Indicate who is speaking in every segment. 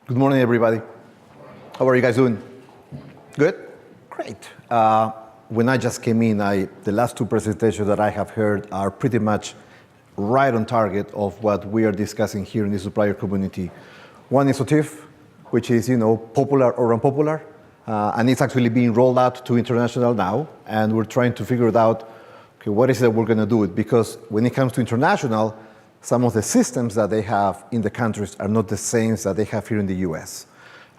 Speaker 1: Good morning, everybody. How are you guys doing? Good? Great. When I just came in, the last two presentations that I have heard are pretty much right on target of what we are discussing here in the supplier community. One is OITF, which is, popular or unpopular, and it's actually being rolled out to international now, and we're trying to figure it out, okay, what is it we're going to do it? Because when it comes to international, some of the systems that they have in the countries are not the same that they have here in the US.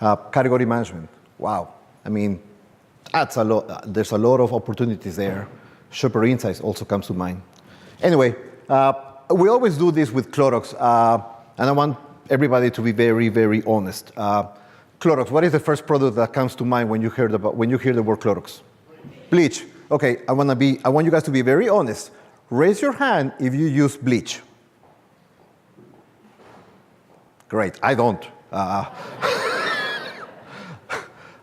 Speaker 1: Category management, wow. I mean, that's a lot. There's a lot of opportunities there. Shopper Insights also comes to mind. Anyway, we always do this with Clorox, and I want everybody to be very, very honest. Clorox, what is the first product that comes to mind when you hear the word Clorox? Bleach. Okay, I want you guys to be very honest. Raise your hand if you use bleach. Great, I don't. How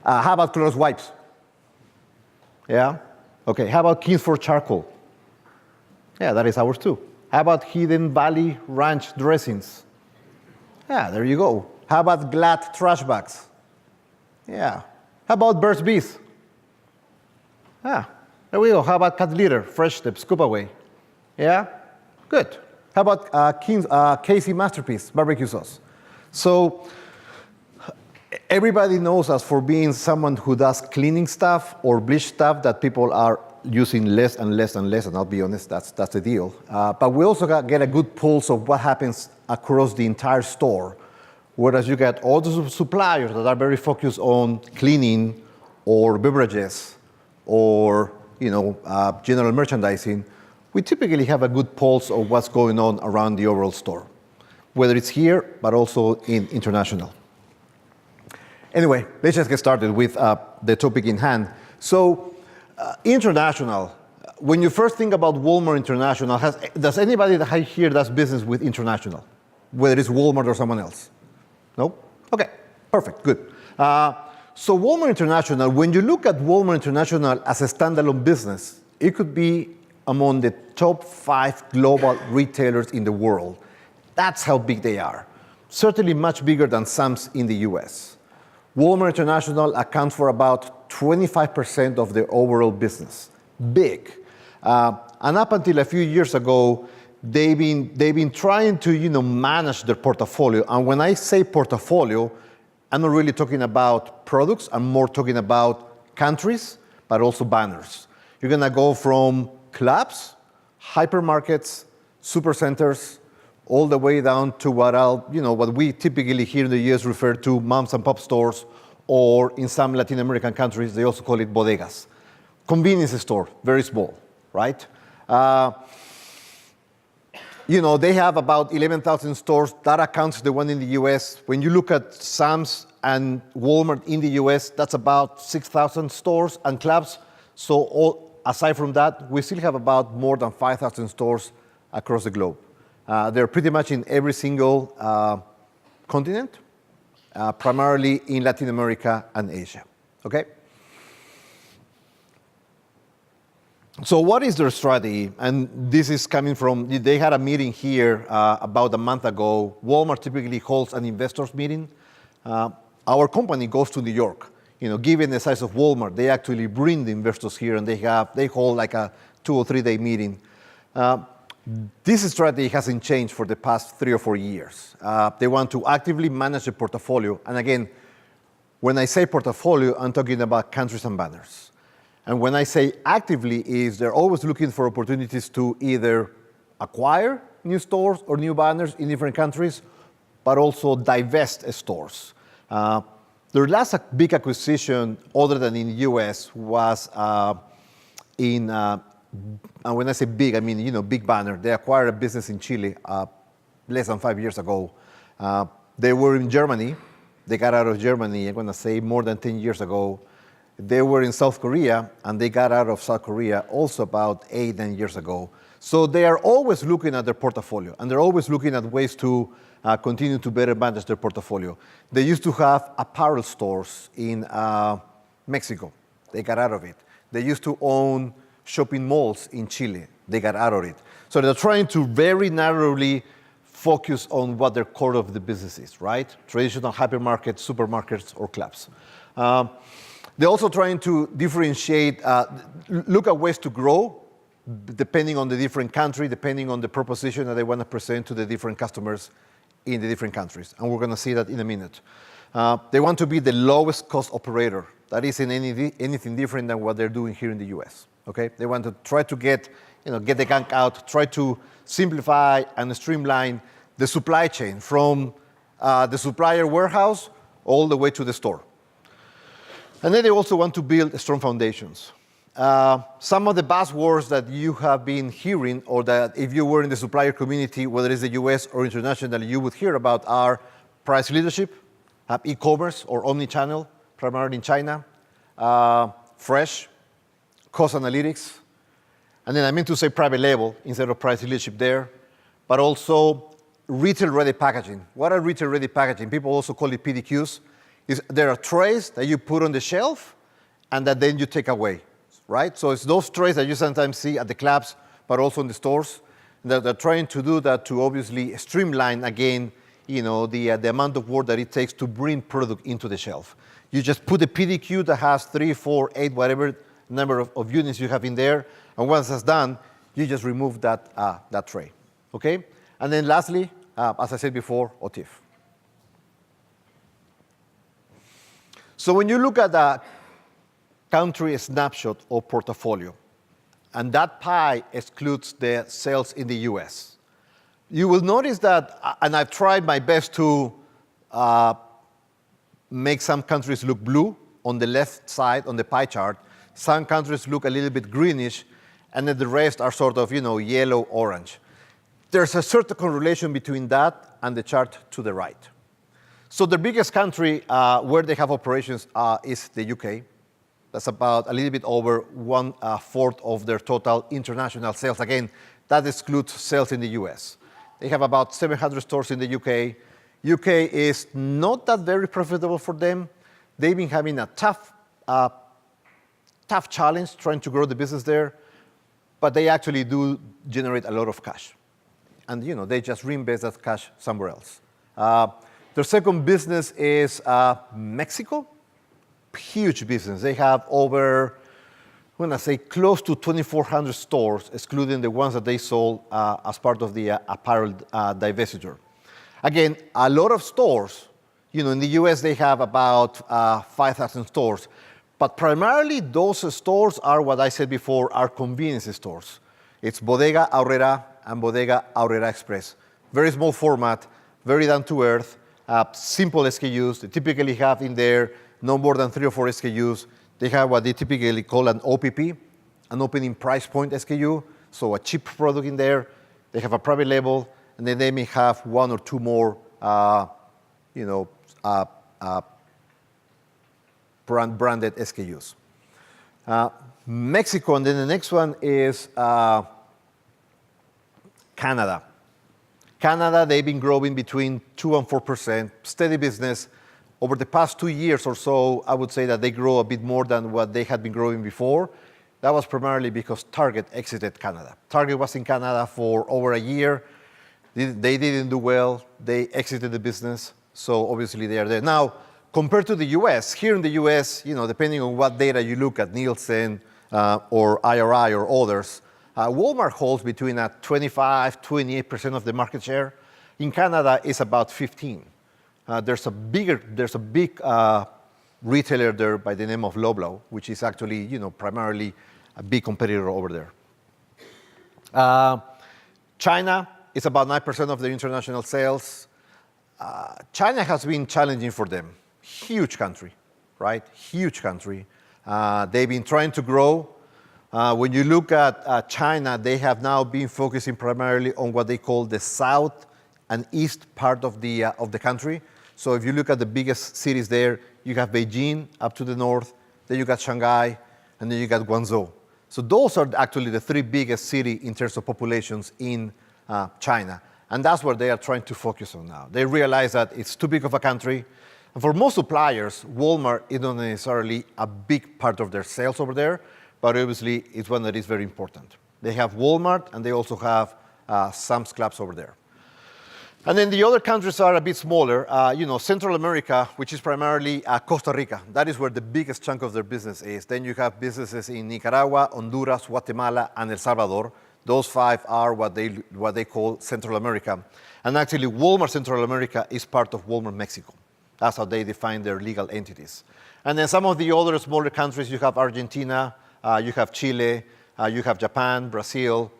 Speaker 1: about Clorox wipes? Yeah? Okay, how about Kings for charcoal? Yeah, that is ours too. How about Hidden Valley Ranch dressings? Yeah, there you go. How about Glad trash bags? Yeah. How about Burt's Bees? Yeah, there we go. How about Cat Litter, Fresh Step, Scoop Away? Yeah? Good. How about Casey Masterpiece barbecue sauce? So everybody knows us for being someone who does cleaning stuff or bleach stuff that people are using less and less and less, and I'll be honest, that's the deal. But we also get a good pulse of what happens across the entire store, whereas you get all the suppliers that are very focused on cleaning or beverages or general merchandising. We typically have a good pulse of what's going on around the overall store, whether it's here, but also in international. Anyway, let's just get started with the topic in hand. So, international, when you first think about Walmart International, does anybody that here does business with international, whether it's Walmart or someone else? No? Okay, perfect, good. So Walmart International, when you look at Walmart International as a standalone business, it could be among the top 5 global retailers in the world. That's how big they are. Certainly much bigger than Sam's in the US. Walmart International accounts for about 25% of their overall business. Big. And up until a few years ago, they've been trying to manage their portfolio. And when I say portfolio, I'm not really talking about products. I'm more talking about countries, but also banners. You're going to go from clubs, hypermarkets, supercenters, all the way down to what we typically here in the US refer to moms and pop stores, or in some Latin American countries, they also call it bodegas. Convenience store, very small, right? They have about 11,000 stores. That accounts for the one in the US. When you look at Sam's and Walmart in the US, that's about 6,000 stores and clubs. So aside from that, we still have about more than 5,000 stores across the globe. They're pretty much in every single continent, primarily in Latin America and Asia, okay? So what is their strategy? And this is coming from, they had a meeting here about a month ago. Walmart typically holds an investors meeting. Our company goes to New York. Given the size of Walmart, they actually bring the investors here and they hold like a 2 or 3 day meeting. This strategy hasn't changed for the past 3 or 4 years. They want to actively manage the portfolio. And again, when I say portfolio, I'm talking about countries and banners. And when I say actively, they're always looking for opportunities to either acquire new stores or new banners in different countries, but also divest stores. Their last big acquisition, other than in the US, was and when I say big, I mean, big banner. They acquired a business in Chile less than 5 years ago. They were in Germany. They got out of Germany, I'm going to say, more than 10 years ago. They were in South Korea, and they got out of South Korea also about 8, 9 years ago. So they are always looking at their portfolio, and they're always looking at ways to continue to better manage their portfolio. They used to have apparel stores in Mexico. They got out of it. They used to own shopping malls in Chile. They got out of it. So they're trying to very narrowly focus on what their core of the business is, right? Traditional hypermarkets, supermarkets, or clubs. They're also trying to differentiate, look at ways to grow depending on the different country, depending on the proposition that they want to present to the different customers in the different countries. And we're going to see that in a minute. They want to be the lowest cost operator. That isn't anything different than what they're doing here in the US. Okay? They want to try to get the gunk out, try to simplify and streamline the supply chain from the supplier warehouse all the way to the store. And then they also want to build strong foundations. Some of the buzzwords that you have been hearing, or that if you were in the supplier community, whether it's the US or internationally, you would hear about are price leadership, e-commerce or omni-channel, primarily in China, fresh, cost analytics, and then I meant to say private label instead of price leadership there, but also retail-ready packaging. What are retail-ready packaging? People also call it PDQs. There are trays that you put on the shelf and that then you take away, right? So it's those trays that you sometimes see at the clubs, but also in the stores. They're trying to do that to obviously streamline, again, the amount of work that it takes to bring product into the shelf. You just put a PDQ that has 3, 4, 8, whatever number of units you have in there, and once that's done, you just remove that tray, okay? And then lastly, as I said before, OITF. So when you look at the country snapshot or portfolio, and that pie excludes the sales in the US, you will notice that, and I've tried my best to make some countries look blue on the left side on the pie chart. Some countries look a little bit greenish, and then the rest are sort of, yellow, orange. There's a certain correlation between that and the chart to the right. So the biggest country where they have operations is the UK. That's about a little bit over 1/4 of their total international sales. Again, that excludes sales in the US. They have about 700 stores in the UK. UK is not that very profitable for them. They've been having a tough challenge trying to grow the business there, but they actually do generate a lot of cash. And they just reinvest that cash somewhere else. Their second business is Mexico. Huge business. They have over, when I say close to 2,400 stores, excluding the ones that they sold as part of the apparel divestiture. Again, a lot of stores. In the US, they have about 5,000 stores. But primarily, those stores are what I said before, are convenience stores. It's Bodega Aurrera and Bodega Aurrera Express. Very small format, very down to earth, simple SKUs. They typically have in there no more than 3 or 4 SKUs. They have what they typically call an OPP, an opening price point SKU, so a cheap product in there. They have a private label, and then they may have 1 or 2 more, branded SKUs. Mexico, and then the next one is Canada. Canada, they've been growing between 2 and 4%, steady business. Over the past 2 years or so, I would say that they grow a bit more than what they had been growing before. That was primarily because Target exited Canada. Target was in Canada for over a year. They didn't do well. They exited the business, so obviously they are there. Now, compared to the US, here in the US, depending on what data you look at, Nielsen or IRI or others, Walmart holds between 25-28% of the market share. In Canada, it's about 15%. There's a big retailer there by the name of Loblaw, which is actually, primarily a big competitor over there. China is about 9% of their international sales. China has been challenging for them. Huge country, right? Huge country. They've been trying to grow. When you look at China, they have now been focusing primarily on what they call the south and east part of the country. So if you look at the biggest cities there, you have Beijing up to the north, then you got Shanghai, and then you got Guangzhou. So those are actually the 3 biggest cities in terms of populations in China. And that's what they are trying to focus on now. They realize that it's too big of a country. And for most suppliers, Walmart is not necessarily a big part of their sales over there, but obviously it's one that is very important. They have Walmart, and they also have Sam's Clubs over there. And then the other countries are a bit smaller. Central America, which is primarily Costa Rica. That is where the biggest chunk of their business is. Then you have businesses in Nicaragua, Honduras, Guatemala, and El Salvador. Those 5 are what they call Central America. And actually, Walmart Central America is part of Walmart Mexico. That's how they define their legal entities. And then some of the other smaller countries, you have Argentina, you have Chile, you have Japan, Brazil,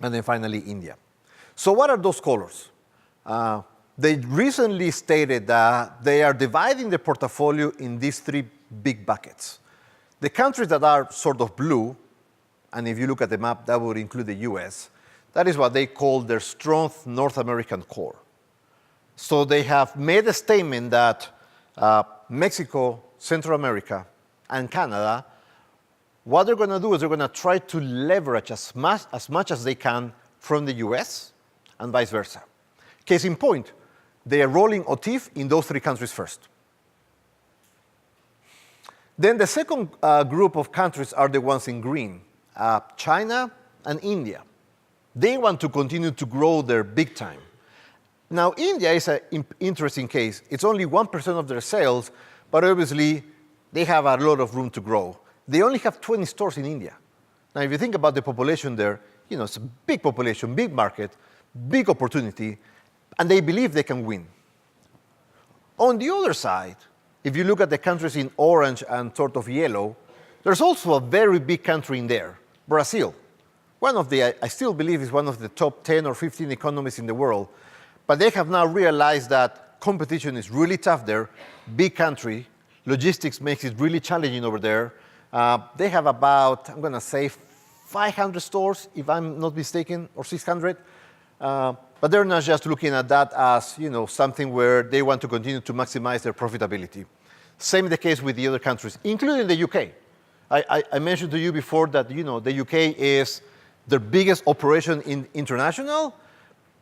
Speaker 1: and then finally India. So what are those colors? They recently stated that they are dividing the portfolio in these 3 big buckets. The countries that are sort of blue, and if you look at the map, that would include the US, that is what they call their strong North American core. So they have made a statement that Mexico, Central America, and Canada, what they're going to do is they're going to try to leverage as much as they can from the US and vice versa. Case in point, they are rolling OITF in those 3 countries first. Then the second group of countries are the ones in green, China and India. They want to continue to grow their big time. Now, India is an interesting case. It's only 1% of their sales, but obviously, they have a lot of room to grow. They only have 20 stores in India. Now, if you think about the population there, it's a big population, big market, big opportunity, and they believe they can win. On the other side, if you look at the countries in orange and sort of yellow, there's also a very big country in there, Brazil. I still believe is one of the top 10 or 15 economies in the world. But they have now realized that competition is really tough there, big country, logistics makes it really challenging over there. They have about, I'm going to say, 500 stores, if I'm not mistaken, or 600. But they're not just looking at that as something where they want to continue to maximize their profitability. Same the case with the other countries, including the UK. I mentioned to you before that the UK is their biggest operation in international,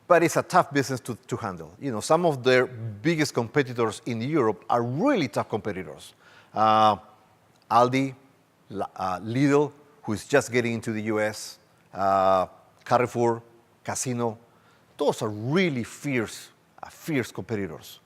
Speaker 1: but it's a tough business to handle. Some of their biggest competitors in Europe are really tough competitors. Aldi, Lidl, who is just getting into the US, Carrefour, Casino, those are really fierce competitors.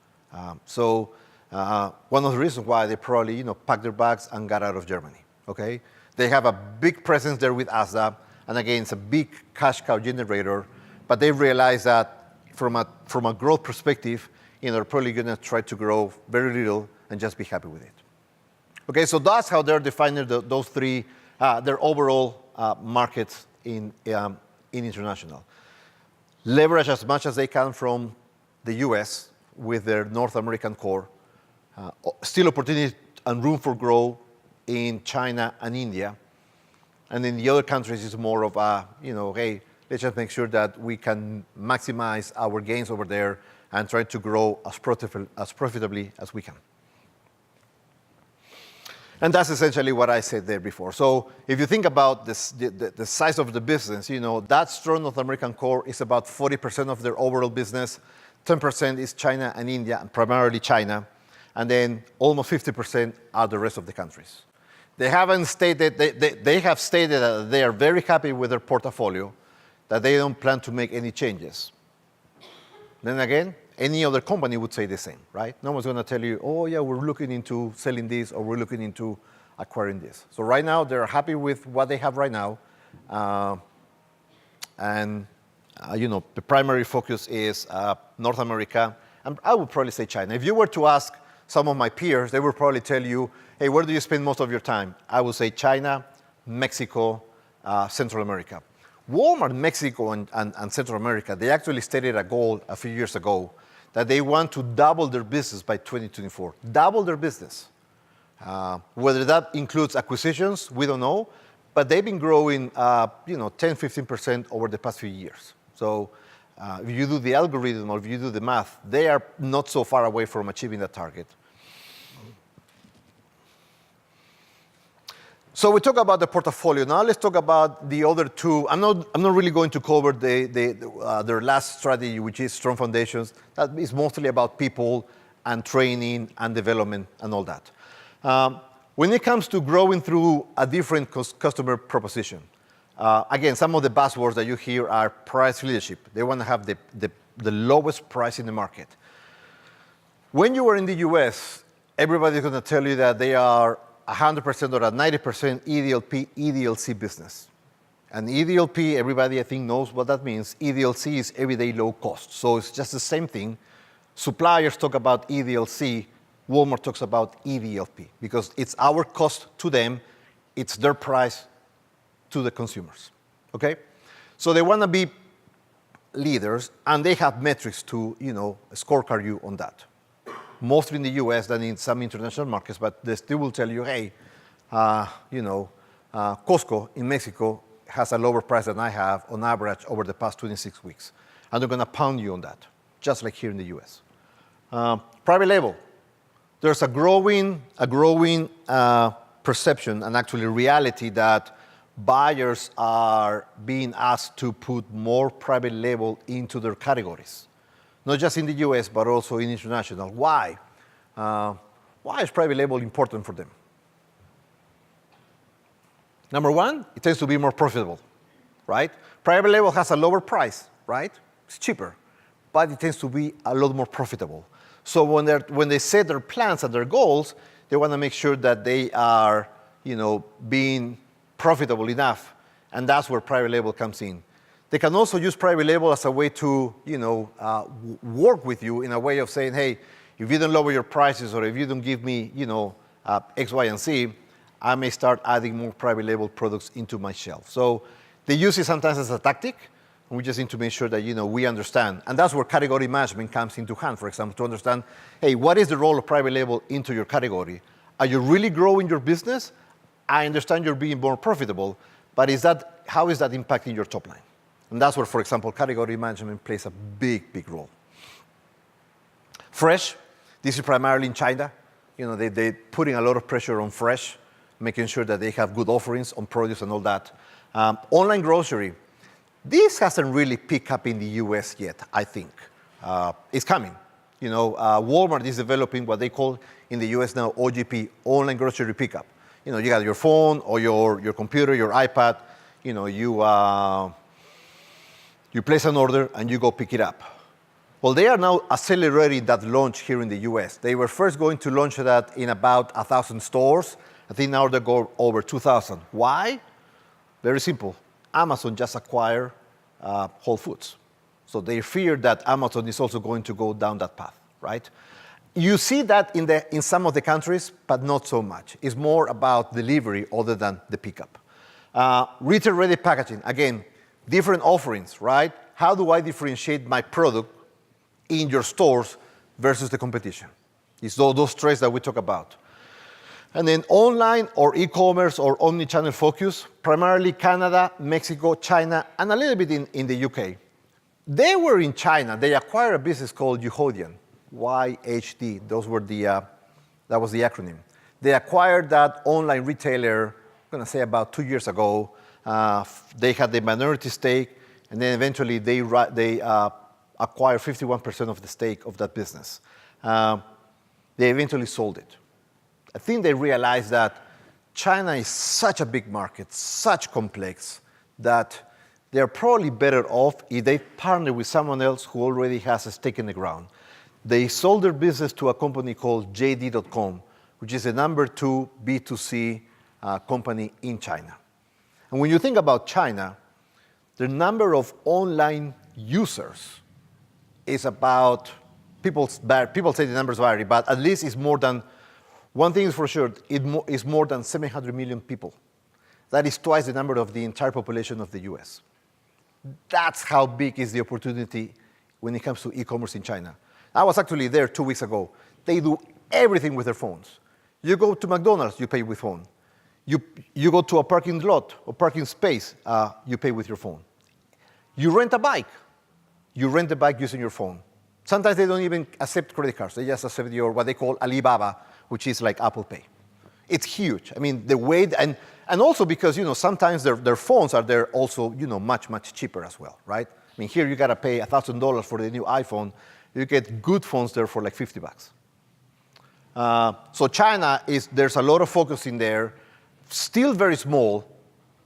Speaker 1: So one of the reasons why they probably packed their bags and got out of Germany. Okay, they have a big presence there with Asda, and again, it's a big cash cow generator. But they realize that from a growth perspective, they're probably going to try to grow very little and just be happy with it. Okay, so that's how they're defining those 3, their overall markets in international. Leverage as much as they can from the US with their North American core. Still opportunity and room for growth in China and India. And in the other countries, it's more of a, hey, let's just make sure that we can maximize our gains over there and try to grow as profitably as we can. And that's essentially what I said there before. So if you think about this, the size of the business, that strong North American core is about 40% of their overall business. 10% is China and India, and primarily China. And then almost 50% are the rest of the countries. They haven't stated, they have stated that they are very happy with their portfolio, that they don't plan to make any changes. Then again, any other company would say the same, right? No one's going to tell you, oh, yeah, we're looking into selling this or we're looking into acquiring this. So right now, they're happy with what they have right now. The primary focus is North America. And I would probably say China. If you were to ask some of my peers, they would probably tell you, hey, where do you spend most of your time? I would say China, Mexico, Central America. Walmart, Mexico, and Central America, they actually stated a goal a few years ago that they want to double their business by 2024. Double their business. Whether that includes acquisitions, we don't know, but they've been growing 10, 15% over the past few years. So if you do the algorithm or if you do the math, they are not so far away from achieving that target. So we talk about the portfolio. Now let's talk about the other 2. I'm not really going to cover their last strategy, which is strong foundations. That is mostly about people and training and development and all that. When it comes to growing through a different customer proposition, again, some of the buzzwords that you hear are price leadership. They want to have the the lowest price in the market. When you are in the US, everybody's going to tell you that they are 100% or a 90% EDLP, EDLC business. And EDLP, everybody I think knows what that means. EDLC is everyday low cost. So it's just the same thing. Suppliers talk about EDLC. Walmart talks about EDLP because it's our cost to them. It's their price to the consumers. Okay? So they want to be leaders, and they have metrics to, scorecard you on that. Mostly in the US than in some international markets, but they still will tell you, hey, Costco in Mexico has a lower price than I have on average over the past 26 weeks. And they're going to pound you on that, just like here in the US. Private label. There's a growing perception and actually reality that buyers are being asked to put more private label into their categories. Not just in the US, but also in international. Why? Why is private label important for them? Number one, it tends to be more profitable, right? Private label has a lower price, right? It's cheaper, but it tends to be a lot more profitable. So when they set their plans and their goals, they want to make sure that they are, being profitable enough, and that's where private label comes in. They can also use private label as a way to, work with you in a way of saying, hey, if you don't lower your prices or if you don't give me, X, Y, and Z, I may start adding more private label products into my shelf. So they use it sometimes as a tactic, and we just need to make sure that, we understand. And that's where category management comes into hand, for example, to understand, hey, what is the role of private label into your category? Are you really growing your business? I understand you're being more profitable, but how is that impacting your top line? And that's where, for example, category management plays a big, big role. Fresh, this is primarily in China. They're putting a lot of pressure on fresh, making sure that they have good offerings on produce and all that. Online grocery, this hasn't really picked up in the US yet, I think. It's coming. Walmart is developing what they call in the US now OGP, online grocery pickup. You got your phone or your computer, your iPad, you place an order and you go pick it up. Well, they are now accelerating that launch here in the US. They were first going to launch that in about 1,000 stores. I think now they go over 2,000. Why? Very simple. Amazon just acquired Whole Foods. So they fear that Amazon is also going to go down that path, right? You see that in some of the countries, but not so much. It's more about delivery other than the pickup. Retail-ready packaging, again, different offerings, right? How do I differentiate my product in your stores versus the competition? It's those traits that we talk about. And then online or e-commerce or omni-channel focus, primarily Canada, Mexico, China, and a little bit in the UK. They were in China. They acquired a business called Yuhodian, YHD. That was the acronym. They acquired that online retailer, I'm going to say about 2 years ago. They had the minority stake, and then eventually they acquired 51% of the stake of that business. They eventually sold it. I think they realized that China is such a big market, such complex, that they're probably better off if they partner with someone else who already has a stake in the ground. They sold their business to a company called JD.com, which is the number 2 B2C company in China. And when you think about China, the number of online users is about, people say the numbers vary, but at least it's more than, one thing is for sure, it's more than 700 million people. That is twice the number of the entire population of the US. That's how big is the opportunity when it comes to e-commerce in China. I was actually there 2 weeks ago. They do everything with their phones. You go to McDonald's, you pay with phone. You go to a parking lot or parking space, you pay with your phone. You rent a bike. You rent the bike using your phone. Sometimes they don't even accept credit cards. They just accept what they call Alibaba, which is like Apple Pay. It's huge. I mean, the way, and also because, sometimes their phones are there also, much, much cheaper as well, right? I mean, here you got to pay $1,000 for the new iPhone. You get good phones there for like $50. So China there's a lot of focus in there, still very small,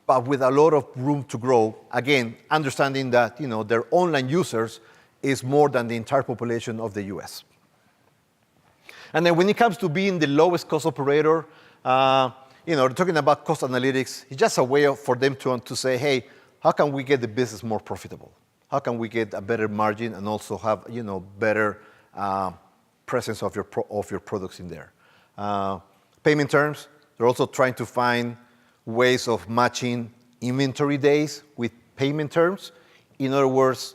Speaker 1: but with a lot of room to grow. Again, understanding that, their online users is more than the entire population of the US. And then when it comes to being the lowest cost operator, talking about cost analytics, it's just a way for them to say, hey, how can we get the business more profitable? How can we get a better margin and also have better presence of your products in there? Payment terms, they're also trying to find ways of matching inventory days with payment terms. In other words,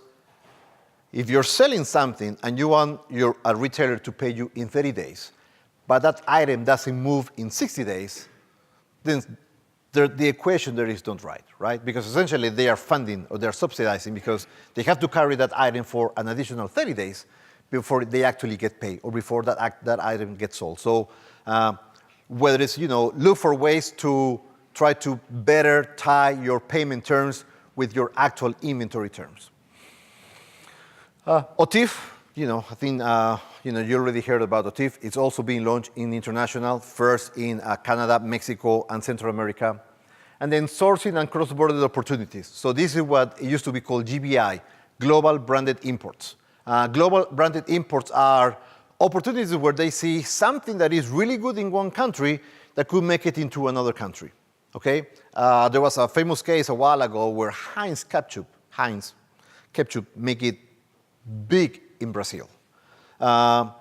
Speaker 1: if you're selling something and you want a retailer to pay you in 30 days, but that item doesn't move in 60 days, then the equation there is not right? Because essentially they are funding or they're subsidizing because they have to carry that item for an additional 30 days before they actually get paid or before that item gets sold. So whether it's, look for ways to try to better tie your payment terms with your actual inventory terms. OITF, I think, you already heard about OITF. It's also being launched in international, first in Canada, Mexico, and Central America. And then sourcing and cross-border opportunities. So this is what it used to be called GBI, Global Branded Imports. Global branded imports are opportunities where they see something that is really good in one country that could make it into another country, okay? There was a famous case a while ago where Heinz ketchup make it big in Brazil.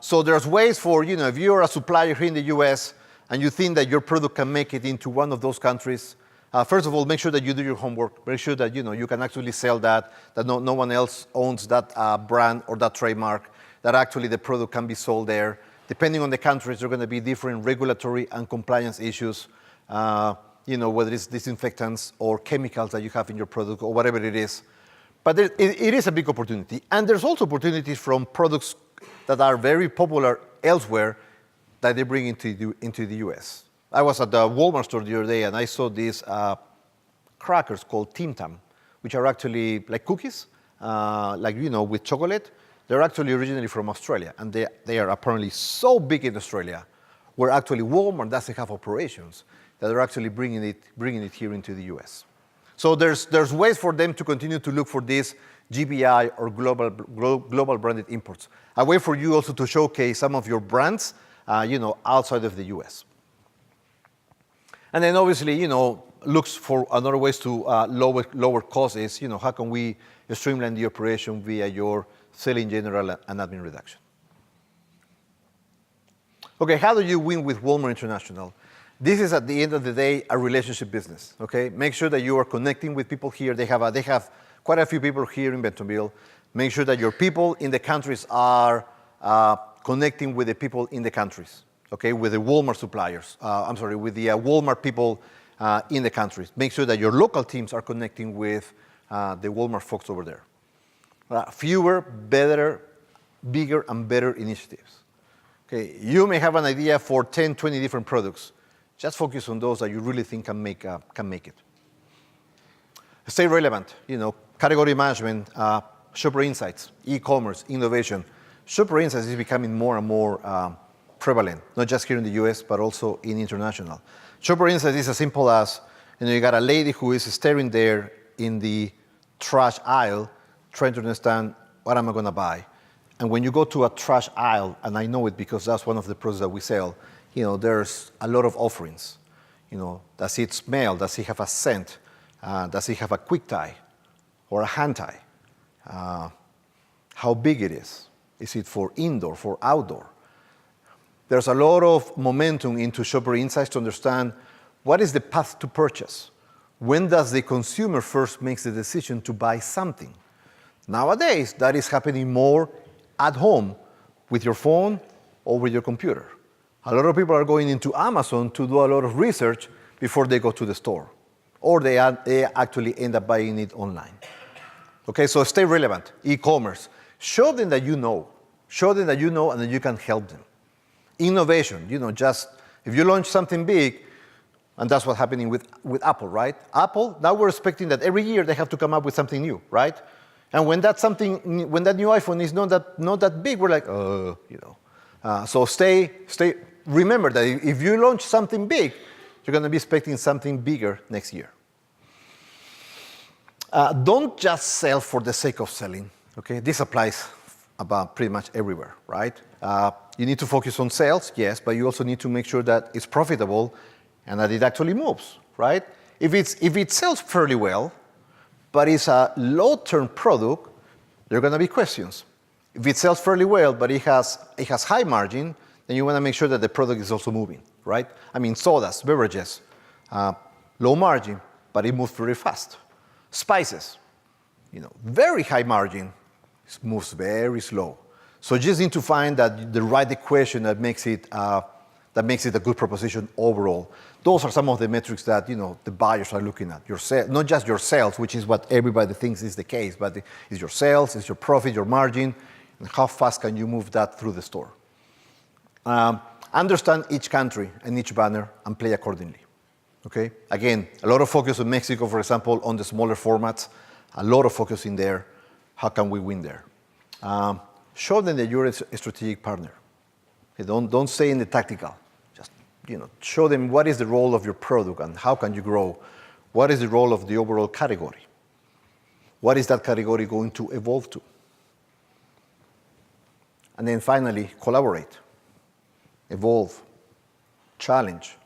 Speaker 1: So there's ways for, if you're a supplier here in the US and you think that your product can make it into one of those countries, first of all, make sure that you do your homework. Make sure that, you can actually sell that no one else owns that brand or that trademark, that actually the product can be sold there. Depending on the countries, there are going to be different regulatory and compliance issues, whether it's disinfectants or chemicals that you have in your product or whatever it is. But it is a big opportunity. And there's also opportunities from products that are very popular elsewhere that they bring into the US. I was at the Walmart store the other day, and I saw these crackers called Tim Tam, which are actually like cookies, with chocolate. They're actually originally from Australia, and they are apparently so big in Australia, where actually Walmart doesn't have operations, that they're actually bringing it here into the US. So there's ways for them to continue to look for these GBI or global branded imports. A way for you also to showcase some of your brands, outside of the US. And then obviously, looks for other ways to lower costs is, how can we streamline the operation via your selling general and admin reduction? Okay, how do you win with Walmart International? This is, at the end of the day, a relationship business, okay? Make sure that you are connecting with people here. They have quite a few people here in Bentonville. Make sure that your people in the countries are connecting with the people in the countries, okay? With the Walmart suppliers, with the Walmart people in the countries. Make sure that your local teams are connecting with the Walmart folks over there. Fewer, better, bigger, and better initiatives. Okay, you may have an idea for 10, 20 different products. Just focus on those that you really think can make it. Stay relevant, category management, shopper insights, e-commerce, innovation. Shopper insights is becoming more and more prevalent, not just here in the US, but also in international. Shopper insights is as simple as, you got a lady who is staring there in the trash aisle, trying to understand, what am I going to buy? And when you go to a trash aisle, and I know it because that's one of the products that we sell, there's a lot of offerings. Does it smell? Does it have a scent? Does it have a quick tie or a hand tie? How big it is? Is it for indoor, for outdoor? There's a lot of momentum into shopper insights to understand what is the path to purchase. When does the consumer first make the decision to buy something? Nowadays, that is happening more at home with your phone or with your computer. A lot of people are going into Amazon to do a lot of research before they go to the store, or they actually end up buying it online. Okay, so stay relevant. E-commerce. Show them that you know. Show them that you know and that you can help them. Innovation, just if you launch something big, and that's what's happening with Apple, right? Apple, now we're expecting that every year they have to come up with something new, right? And when that new iPhone is not that big, we're like, So remember that if you launch something big, you're going to be expecting something bigger next year. Don't just sell for the sake of selling. Okay, this applies about pretty much everywhere, right? You need to focus on sales, yes, but you also need to make sure that it's profitable and that it actually moves, right? If it sells fairly well, but it's a low-turn product, there are going to be questions. If it sells fairly well, but it has high margin, then you want to make sure that the product is also moving, right? I mean, sodas, beverages, low margin, but it moves very fast. Spices, very high margin, it moves very slow. So you just need to find the right equation that makes it a good proposition overall. Those are some of the metrics that the buyers are looking at. Not just your sales, which is what everybody thinks is the case, but it's your sales, it's your profit, your margin, and how fast can you move that through the store. Understand each country and each banner and play accordingly. Okay? Again, a lot of focus on Mexico, for example, on the smaller formats. A lot of focus in there. How can we win there? Show them that you're a strategic partner. Okay, don't stay in the tactical. Just show them what is the role of your product and how can you grow. What is the role of the overall category? What is that category going to evolve to? And then finally, collaborate, evolve, challenge,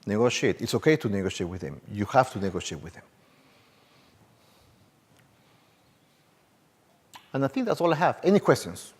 Speaker 1: negotiate. It's okay to negotiate with them. You have to negotiate with them. And I think that's all I have. Any questions?